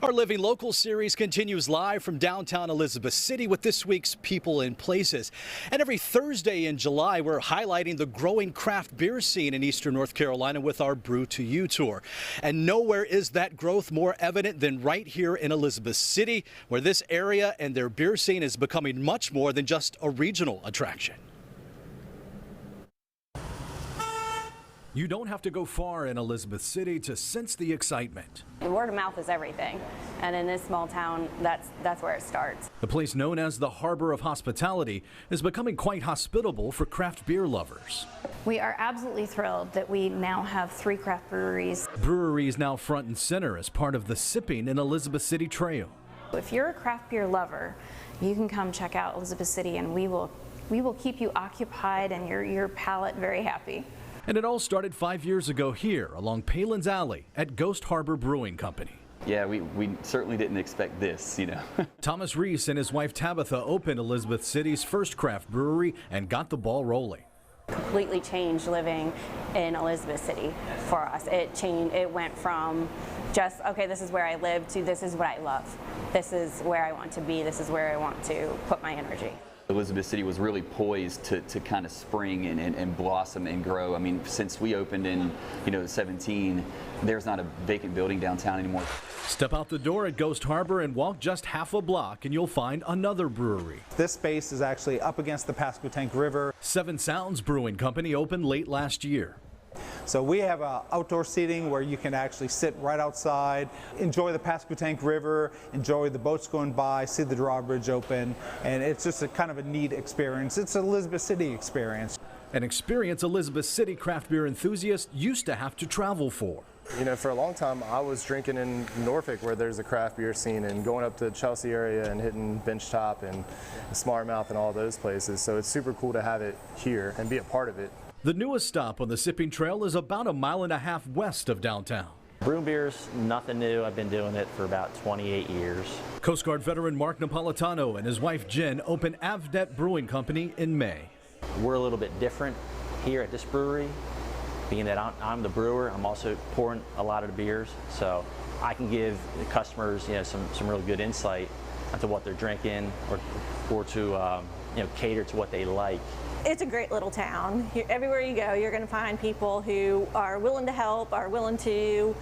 Our Living Local series continues live from downtown Elizabeth City with this week's People and Places. And every Thursday in July, we're highlighting the growing craft beer scene in Eastern North Carolina with our Brew to You tour. And nowhere is that growth more evident than right here in Elizabeth City, where this area and their beer scene is becoming much more than just a regional attraction. You don't have to go far in Elizabeth City to sense the excitement. The word of mouth is everything, and in this small town, that's where it starts. The place known as the Harbor of Hospitality is becoming quite hospitable for craft beer lovers. We are absolutely thrilled that we now have 3 craft breweries. Breweries now front and center as part of the Sipping in Elizabeth City Trail. If you're a craft beer lover, you can come check out Elizabeth City, and we will keep you occupied and your palate very happy. And it all started 5 years ago here along Palin's Alley at Ghost Harbor Brewing Company. Yeah, we certainly didn't expect this, Thomas Reese and his wife Tabitha opened Elizabeth City's first craft brewery and got the ball rolling. Completely changed living in Elizabeth City for us. It went from just, okay, this is where I live, to this is what I love. This is where I want to be. This is where I want to put my energy. Elizabeth City was really poised to kind of spring and blossom and grow. I mean, since we opened in 17, there's not a vacant building downtown anymore. Step out the door at Ghost Harbor and walk just half a block and you'll find another brewery. This space is actually up against the Pasquotank River. Seven Sounds Brewing Company opened late last year. So we have outdoor seating where you can actually sit right outside, enjoy the Pasquotank River, enjoy the boats going by, see the drawbridge open, and it's just a kind of a neat experience. It's an Elizabeth City experience. An experience Elizabeth City craft beer enthusiasts used to have to travel for. For a long time I was drinking in Norfolk where there's a craft beer scene, and going up to the Chelsea area and hitting Benchtop and Smart Mouth and all those places. So it's super cool to have it here and be a part of it. The newest stop on the Sipping Trail is about a mile and a half west of downtown. Brewing beer's nothing new. I've been doing it for about 28 years. Coast Guard veteran Mark Napolitano and his wife Jen opened Avnet Brewing Company in May. We're a little bit different here at this brewery. Being that I'm the brewer, I'm also pouring a lot of the beers, so I can give the customers some really good insight into what they're drinking, or to cater to what they like. It's a great little town. Everywhere you go, you're going to find people who are willing to help, are willing to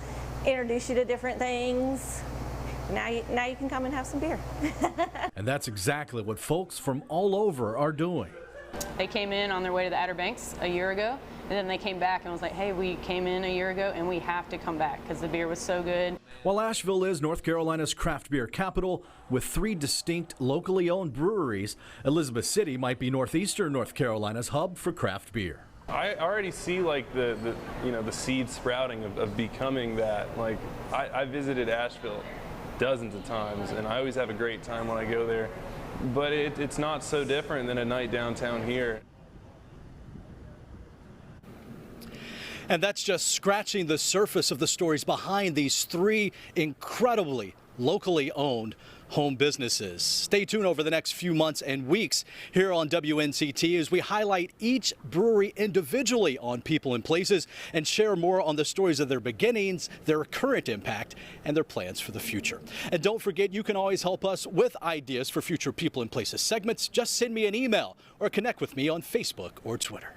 introduce you to different things. Now you can come and have some beer. And that's exactly what folks from all over are doing. They came in on their way to the Outer Banks a year ago, and then they came back and was like, hey, we came in a year ago and we have to come back because the beer was so good. While Asheville is North Carolina's craft beer capital with 3 distinct locally owned breweries, Elizabeth City might be northeastern North Carolina's hub for craft beer. I already see like the seed sprouting of becoming that. Like I visited Asheville dozens of times and I always have a great time when I go there. But it's not so different than a night downtown here. And that's just scratching the surface of the stories behind these 3 incredibly locally owned home businesses. Stay tuned over the next few months and weeks here on WNCT as we highlight each brewery individually on People and Places and share more on the stories of their beginnings, their current impact, and their plans for the future. And don't forget, you can always help us with ideas for future People and Places segments. Just send me an email or connect with me on Facebook or Twitter.